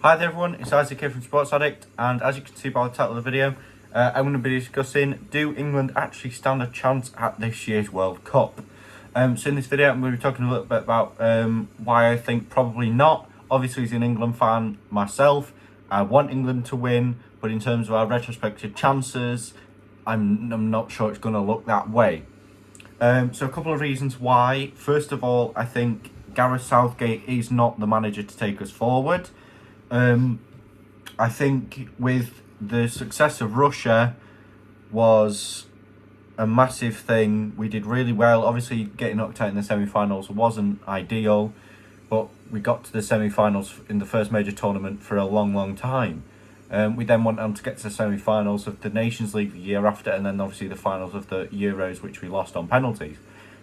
Hi there everyone, it's Isaac here from Sports Addict, and as you can see by the title of the video, I'm going to be discussing, do England actually stand a chance at this year's World Cup? So in this video I'm going to be talking a little bit about why I think probably not. Obviously as an England fan myself, I want England to win, but in terms of our retrospective chances, I'm not sure it's going to look that way. So a couple of reasons why. First of all, I think Gareth Southgate is not the manager to take us forward. I think with the success of Russia was a massive thing. We did really well. Obviously getting knocked out in the semi-finals wasn't ideal, but we got to the semi-finals in the first major tournament for a long time. We then went on to get to the semi-finals of the Nations League the year after, and then obviously the finals of the Euros, which we lost on penalties.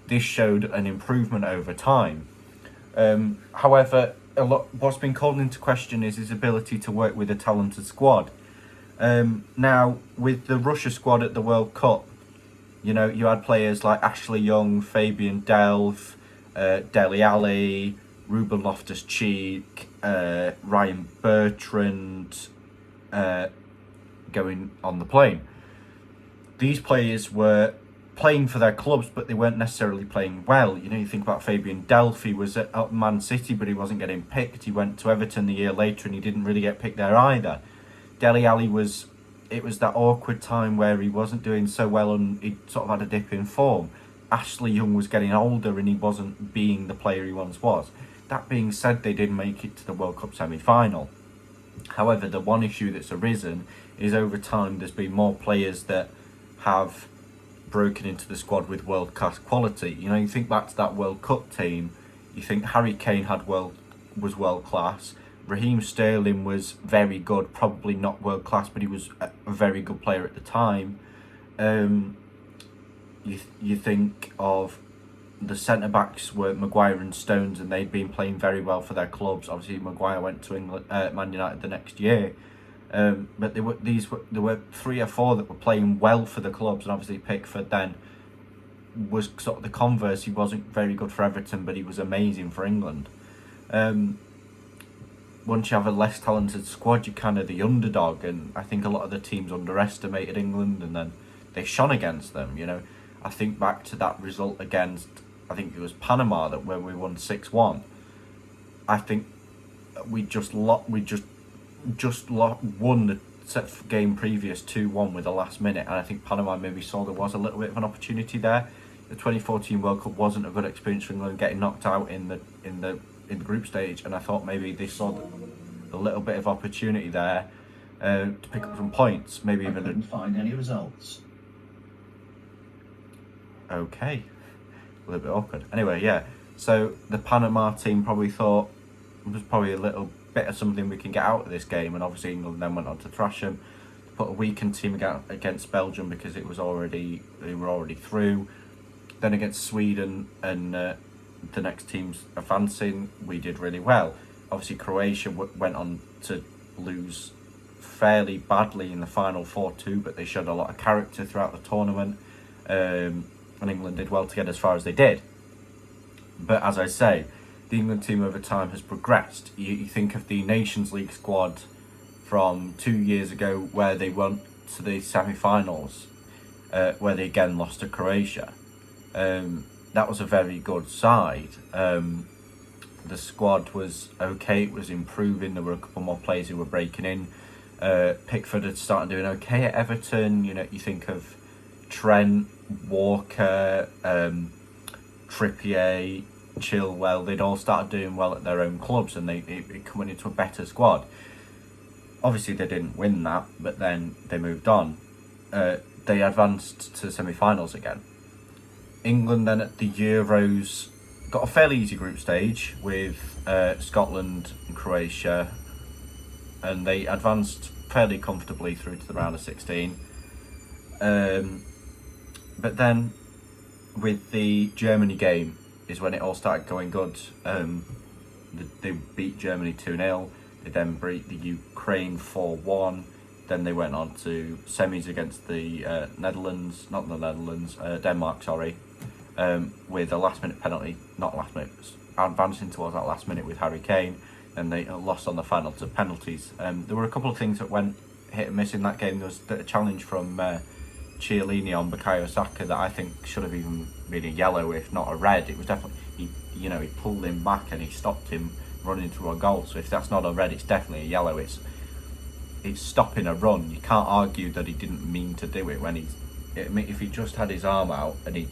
This showed an improvement over time. However, what's been called into question is his ability to work with a talented squad. Now, with the Russia squad at the World Cup, you know, you had players like Ashley Young, Fabian Delph, Dele Alli, Ruben Loftus-Cheek, Ryan Bertrand going on the plane. These players were playing for their clubs, but they weren't necessarily playing well. You know, you think about Fabian Delph, he was at Man City, but he wasn't getting picked. He went to Everton the year later and he didn't really get picked there either. Dele Alli it was that awkward time where he wasn't doing so well and he sort of had a dip in form. Ashley Young was getting older and he wasn't being the player he once was. That being said, they did make it to the World Cup semi-final. However, the one issue that's arisen is over time there's been more players that have broken into the squad with world-class quality. You know, you think back to that World Cup team, you think Harry Kane was world-class, Raheem Sterling was very good, probably not world-class, but he was a very good player at the time. You think of the centre-backs were Maguire and Stones, and they'd been playing very well for their clubs. Obviously, Maguire went to Man United the next year. But there were 3 or 4 that were playing well for the clubs, and obviously Pickford then was sort of the converse. He wasn't very good for Everton, but he was amazing for England. Once you have a less talented squad, you're kind of the underdog, and I think a lot of the teams underestimated England, and then they shone against them. You know, I think back to that result against, I think it was Panama, that where we won 6-1. I think we won the game previous 2-1 with the last minute, and I think Panama maybe saw there was a little bit of an opportunity there. The 2014 World Cup wasn't a good experience for England, getting knocked out in the group stage, and I thought maybe they saw a little bit of opportunity there to pick up some points. Maybe even couldn't find any results. Okay, a little bit awkward. Anyway, yeah. So the Panama team probably thought it was probably a little bit of something we can get out of this game, and obviously England then went on to thrash them, put a weakened team against Belgium because they were already through. Then against Sweden and the next teams advancing, we did really well. Obviously Croatia went on to lose fairly badly in the final 4-2, but they showed a lot of character throughout the tournament, and England did well to get as far as they did. But as I say, the England team over time has progressed. You think of the Nations League squad from 2 years ago where they went to the semi-finals, where they again lost to Croatia. That was a very good side. The squad was okay, it was improving, there were a couple more players who were breaking in. Pickford had started doing okay at Everton. You know, you think of Trent, Walker, Trippier, Chilwell, they'd all started doing well at their own clubs, and they coming into a better squad. Obviously they didn't win that, but then they moved on. They advanced to semi-finals again. England then at the Euros got a fairly easy group stage with Scotland and Croatia, and they advanced fairly comfortably through to the round of 16. But then with the Germany game is when it all started going good. They beat Germany 2-0. They then beat the Ukraine 4-1. Then they went on to semis against the Denmark, sorry, with a last minute penalty, advancing towards that last minute with Harry Kane. and they lost on the final to penalties. There were a couple of things that went hit and miss in that game. There was a challenge from Chiellini on Bukayo Saka that I think should have even been a yellow, if not a red. It was definitely, he pulled him back and he stopped him running through a goal. So if that's not a red, it's definitely a yellow. It's stopping a run. You can't argue that he didn't mean to do it when if he just had his arm out and he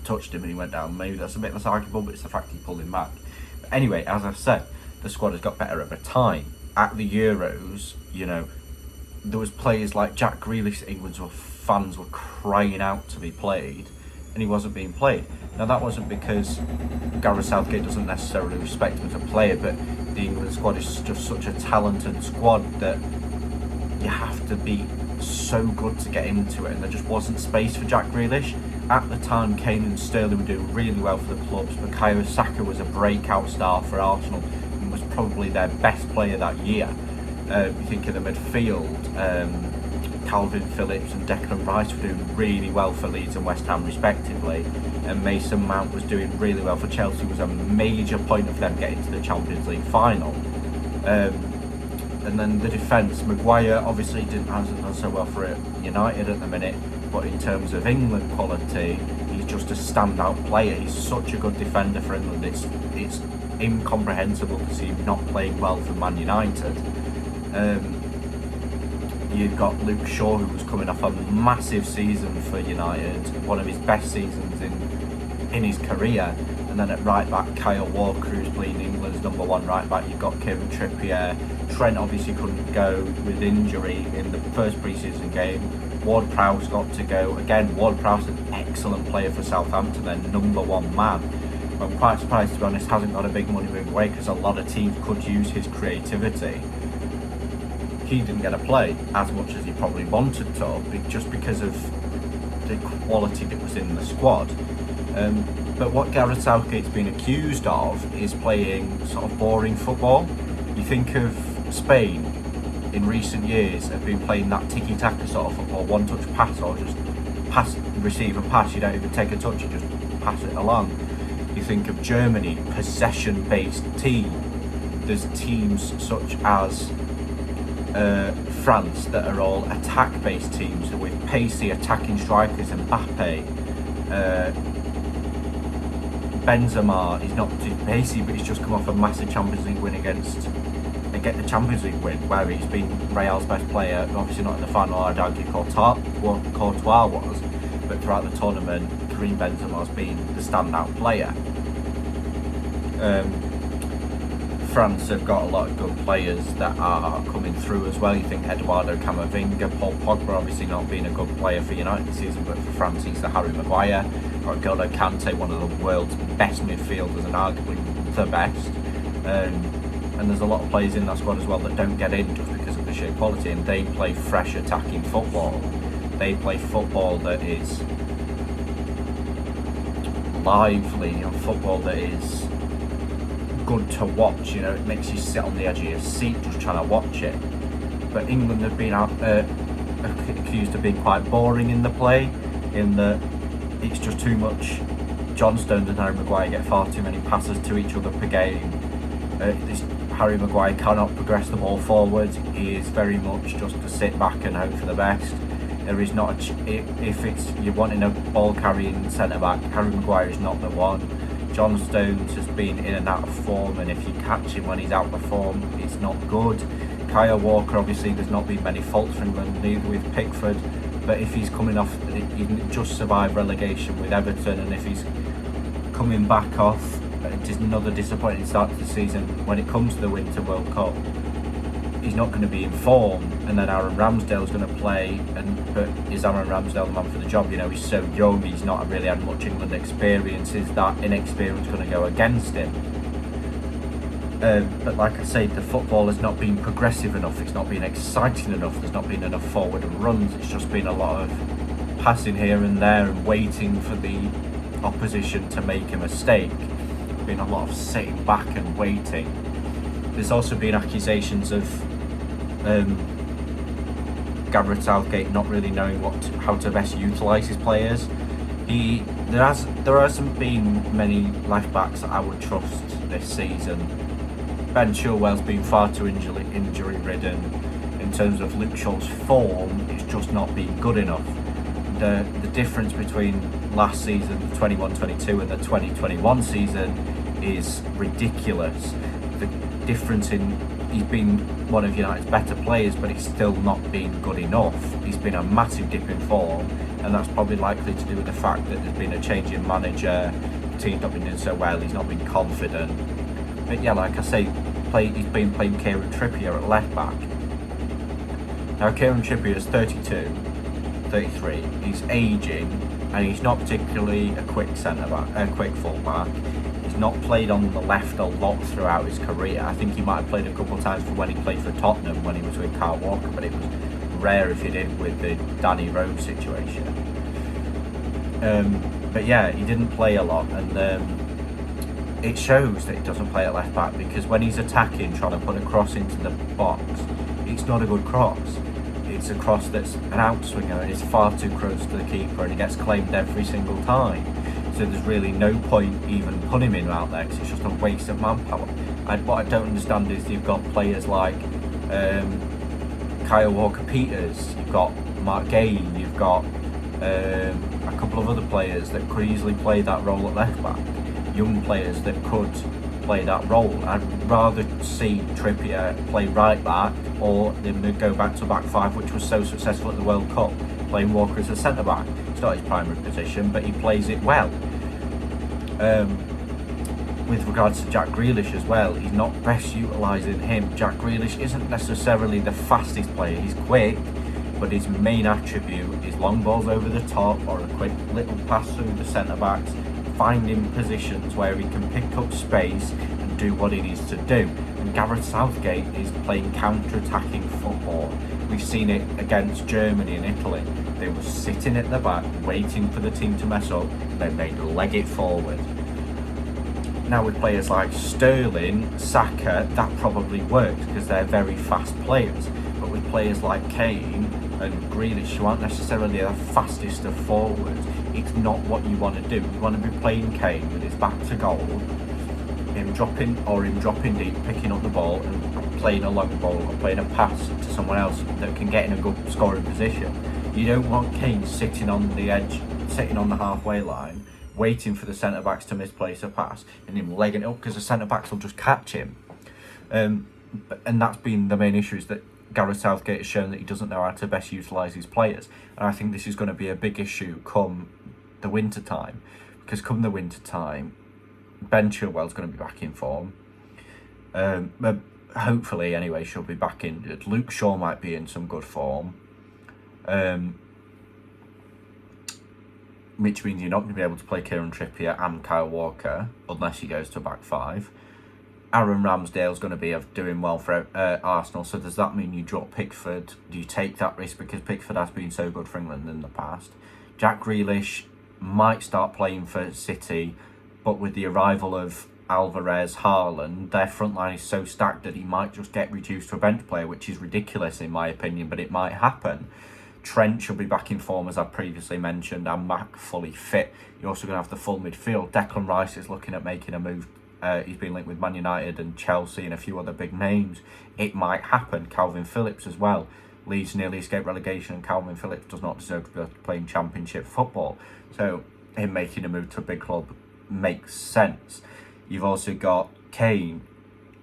touched him and he went down, maybe that's a bit less arguable, but it's the fact he pulled him back. But anyway, as I've said, the squad has got better over time. At the Euros, there was players like Jack Grealish that England's fans were crying out to be played, and he wasn't being played. Now that wasn't because Gareth Southgate doesn't necessarily respect him as a player, but the England squad is just such a talented squad that you have to be so good to get into it, and there just wasn't space for Jack Grealish. At the time, Kane and Sterling were doing really well for the clubs. Bukayo Saka was a breakout star for Arsenal and was probably their best player that year. You think of the midfield, Calvin Phillips and Declan Rice were doing really well for Leeds and West Ham respectively, and Mason Mount was doing really well for Chelsea. Was a major point of them getting to the Champions League final. And then the defence, Maguire obviously hasn't done so well for United at the minute, but in terms of England quality, he's just a standout player. He's such a good defender for England. It's incomprehensible to see him not playing well for Man United. You've got Luke Shaw, who was coming off a massive season for United, one of his best seasons in his career. And then at right back, Kyle Walker, who's been England's #1 right back. You've got Kieran Trippier. Trent obviously couldn't go with injury in the first pre-season game. Ward-Prowse got to go. Again, Ward-Prowse, an excellent player for Southampton, their #1 man. I'm quite surprised, to be honest, hasn't got a big money move away, because a lot of teams could use his creativity. He didn't get a play as much as he probably wanted to, just because of the quality that was in the squad. But what Gareth Southgate's been accused of is playing sort of boring football. You think of Spain in recent years have been playing that tiki-taka sort of football, one-touch pass, or just pass, receive and pass. You don't even take a touch, you just pass it along. You think of Germany, possession-based team. There's teams such as France that are all attack-based teams with pacey attacking strikers. Mbappe, Benzema is not too pacey, but he's just come off a massive Champions League win against the Champions League win, where he's been Real's best player. Obviously not in the final, I'd argue Courtois was, but throughout the tournament, Karim Benzema's been the standout player. France have got a lot of good players that are coming through as well. You think Eduardo Camavinga, Paul Pogba, obviously not being a good player for United this season, but for France he's the Harry Maguire. Got N'Golo Kante, one of the world's best midfielders and arguably the best. And there's a lot of players in that squad as well that don't get in just because of the sheer quality, and they play fresh attacking football. They play football that is lively, football that is good to watch. It makes you sit on the edge of your seat just trying to watch it. But England have been accused of being quite boring in the play, in that it's just too much. John Stones and Harry Maguire get far too many passes to each other per game. Harry Maguire cannot progress the ball forward. He is very much just to sit back and hope for the best. There is not if you're wanting a ball carrying centre back, Harry Maguire is not the one. John Stones has been in and out of form, and if you catch him when he's out of form, it's not good. Kyle Walker, obviously there's not been many faults for England, neither with Pickford, but if he's coming off, he just survived relegation with Everton, and if he's coming back off, it is another disappointing start to the season. When it comes to the Winter World Cup, he's not going to be in form, and then Aaron Ramsdale's going to play, but is Aaron Ramsdale the man for the job? He's so young, he's not really had much England experience. Is that inexperience going to go against him? But like I say, the football has not been progressive enough, it's not been exciting enough, there's not been enough forward runs, it's just been a lot of passing here and there and waiting for the opposition to make a mistake. There's been a lot of sitting back and waiting. There's also been accusations of Gareth Southgate not really knowing how to best utilise his players. There hasn't been many left backs that I would trust this season. Ben Chilwell's been far too injury ridden. In terms of Luke Shaw's form, it's just not been good enough. The difference between last season, the 21-22, and the 20-21 season is ridiculous. The difference in he's been one of United's better players, but it's still not been good enough. He's been a massive dip in form, and that's probably likely to do with the fact that there's been a change in manager. The team's not been doing so well. He's not been confident. But yeah, like I say, he's been playing Kieran Trippier at left back. Now Kieran Trippier is 32, 33. He's ageing, and he's not particularly a quick quick full back. He's not played on the left a lot throughout his career. I think he might have played a couple of times for when he played for Tottenham when he was with Kyle Walker, but it was rare if he did with the Danny Rose situation. But yeah, he didn't play a lot, and it shows that he doesn't play at left back, because when he's attacking, trying to put a cross into the box, it's not a good cross. It's a cross that's an outswinger and it's far too close to the keeper, and he gets claimed every single time. So there's really no point even putting him out there, because it's just a waste of manpower. What I don't understand is you've got players like Kyle Walker-Peters, you've got Mark Gain, you've got a couple of other players that could easily play that role at left back. Young players that could play that role. I'd rather see Trippier play right back, or them go back to back five, which was so successful at the World Cup, playing Walker as a centre back. It's not his primary position, but he plays it well. With regards to Jack Grealish as well, he's not best utilising him. Jack Grealish isn't necessarily the fastest player. He's quick, but his main attribute is long balls over the top or a quick little pass through the centre backs, finding positions where he can pick up space and do what he needs to do. And Gareth Southgate is playing counter-attacking football. We've seen it against Germany and Italy. They were sitting at the back, waiting for the team to mess up, then they'd leg it forward. Now with players like Sterling, Saka, that probably works because they're very fast players. But with players like Kane and Grealish, who aren't necessarily the fastest of forwards, it's not what you want to do. You want to be playing Kane with his back to goal, him dropping deep, picking up the ball and playing a long ball or playing a pass to someone else that can get in a good scoring position. You don't want Kane sitting on the edge, sitting on the halfway line, waiting for the centre backs to misplace a pass and him legging it up, because the centre backs will just catch him. And that's been the main issue, is that Gareth Southgate has shown that he doesn't know how to best utilise his players, and I think this is going to be a big issue come the winter time, because come the winter time, Ben Chilwell's going to be back in form. Hopefully, anyway, she'll be back in. Luke Shaw might be in some good form, which means you're not going to be able to play Kieran Trippier and Kyle Walker unless he goes to back five. Aaron Ramsdale's going to be doing well for Arsenal, so does that mean you drop Pickford? Do you take that risk because Pickford has been so good for England in the past? Jack Grealish might start playing for City, but with the arrival of Alvarez, Haaland, their front line is so stacked that he might just get reduced to a bench player, which is ridiculous in my opinion, but it might happen. Trent should be back in form, as I previously mentioned, and back fully fit. You're also going to have the full midfield. Declan Rice is looking at making a move. He's been linked with Man United and Chelsea and a few other big names. It might happen. Calvin Phillips as well. Leeds nearly escaped relegation, and Calvin Phillips does not deserve to be playing Championship football. So him making a move to a big club makes sense. You've also got Kane.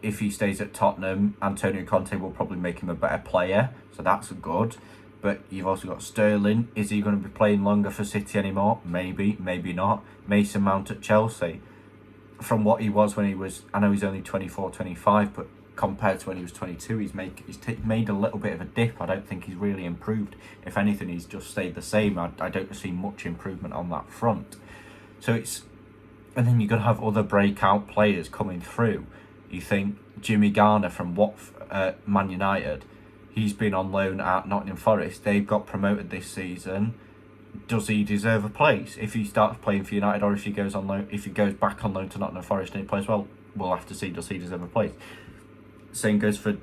If he stays at Tottenham, Antonio Conte will probably make him a better player, so that's good. But you've also got Sterling. Is he going to be playing longer for City anymore? Maybe, maybe not. Mason Mount at Chelsea. From what he was when he was, I know he's only 24, 25, but compared to when he was 22, he's made a little bit of a dip. I don't think he's really improved. If anything, he's just stayed the same. I don't see much improvement on that front. So it's, and then you're going to have other breakout players coming through. You think Jimmy Garner from Man United, he's been on loan at Nottingham Forest. They've got promoted this season. Does he deserve a place if he starts playing for United, or if he goes on loan? If he goes back on loan to Nottingham Forest and he plays well, we'll have to see. Does he deserve a place? Same goes for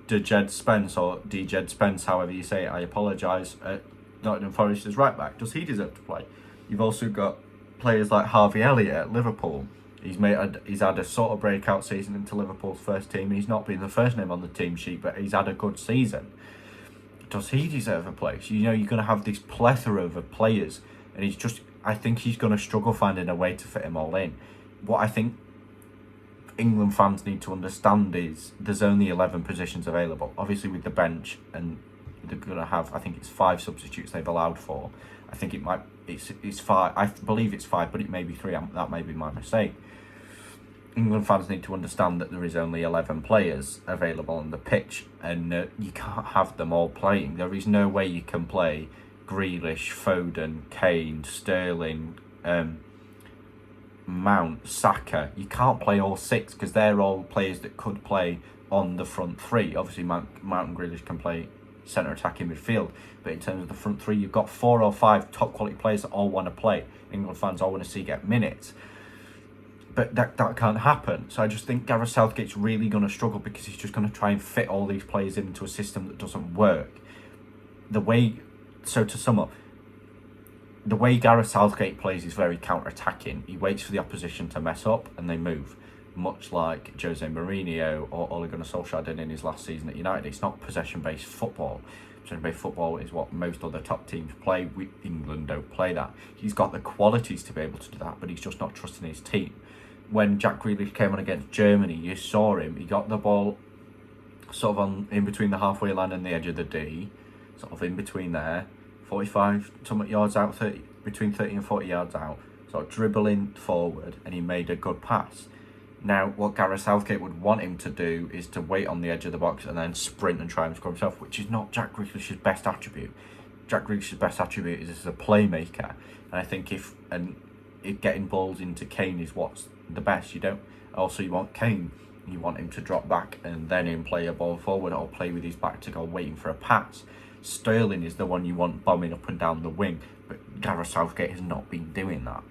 Dejed Spence, or Dejed Spence, however you say it. I apologise. At Nottingham Forest as right back. Does he deserve to play? You've also got players like Harvey Elliott at Liverpool. He's had a sort of breakout season into Liverpool's first team. He's not been the first name on the team sheet, but he's had a good season. Does he deserve a place? You know, you're going to have this plethora of players, and I think he's going to struggle finding a way to fit them all in. What I think England fans need to understand is there's only 11 positions available. Obviously with the bench, and they're going to have, I think it's 5 substitutes they've allowed for. I think it's 5, I believe it's 5, but it may be 3, that may be my mistake. England fans need to understand that there is only 11 players available on the pitch, and you can't have them all playing. There is no way you can play Grealish, Foden, Kane, Sterling, Mount, Saka. You can't play all 6 because they're all players that could play on the front 3. Obviously Mount and Grealish can play centre attacking midfield, but in terms of the front 3, you've got 4 or 5 top quality players that all want to play. England fans all want to see get minutes, but that can't happen. So I just think Gareth Southgate's really going to struggle because he's just going to try and fit all these players into a system that doesn't work. So to sum up, the way Gareth Southgate plays is very counter-attacking. He waits for the opposition to mess up and they move, much like Jose Mourinho or Ole Gunnar Solskjaer did in his last season at United. It's not possession-based football. Possession-based football is what most other top teams play. England don't play that. He's got the qualities to be able to do that, but he's just not trusting his team. When Jack Grealish came on against Germany, you saw him. He got the ball sort of in between the halfway line and the edge of the D, sort of in between there, 45 somewhat yards out, between 30 and 40 yards out, sort of dribbling forward, and he made a good pass. Now, what Gareth Southgate would want him to do is to wait on the edge of the box and then sprint and try and score himself, which is not Jack Grealish's best attribute. Jack Grealish's best attribute is as a playmaker, and I think if getting balls into Kane is what's the best. You want Kane, you want him to drop back and then him play a ball forward or play with his back to goal waiting for a pass. Sterling is the one you want bombing up and down the wing, but Gareth Southgate has not been doing that,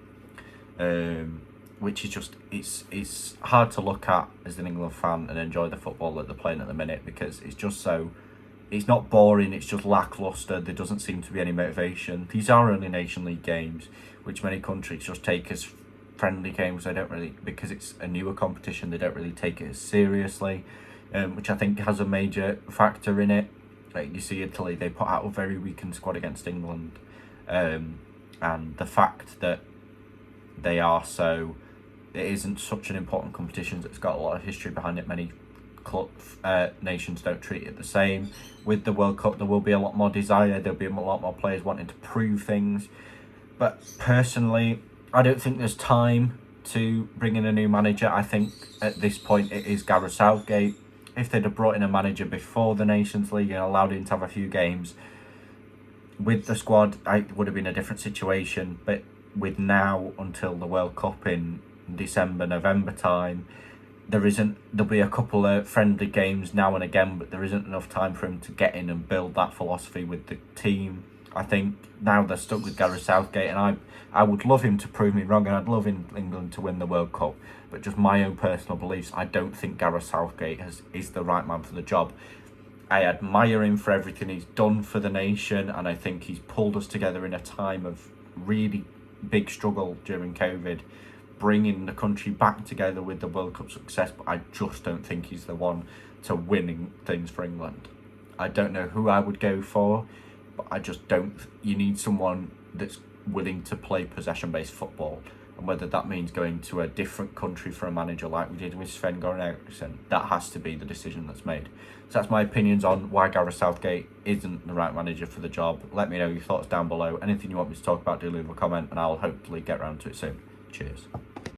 which is just it's hard to look at as an England fan and enjoy the football that they're playing at the minute, because it's not boring, it's just lacklustre. There doesn't seem to be any motivation. These are only Nation League games, which many countries just take as friendly games. They don't really, because it's a newer competition, they don't really take it as seriously, which I think has a major factor in it. Like you see Italy, they put out a very weakened squad against England, and the fact that it isn't such an important competition that's got a lot of history behind it. Many nations don't treat it the same. With the World Cup, there will be a lot more desire, there'll be a lot more players wanting to prove things, but personally I don't think there's time to bring in a new manager. I think at this point it is Gareth Southgate. If they'd have brought in a manager before the Nations League and allowed him to have a few games with the squad, it would have been a different situation. But with now until the World Cup in December, November time, there'll be a couple of friendly games now and again, but there isn't enough time for him to get in and build that philosophy with the team. I think now they're stuck with Gareth Southgate, and I would love him to prove me wrong, and I'd love England to win the World Cup, but just my own personal beliefs, I don't think Gareth Southgate is the right man for the job. I admire him for everything he's done for the nation, and I think he's pulled us together in a time of really big struggle during COVID, bringing the country back together with the World Cup success, but I just don't think he's the one to winning things for England. I don't know who I would go for, but I just don't. You need someone that's willing to play possession-based football, and whether that means going to a different country for a manager like we did with Sven-Göran Eriksson, that has to be the decision that's made. So that's my opinions on why Gareth Southgate isn't the right manager for the job. Let me know your thoughts down below. Anything you want me to talk about, do leave a comment, and I'll hopefully get around to it soon. Cheers.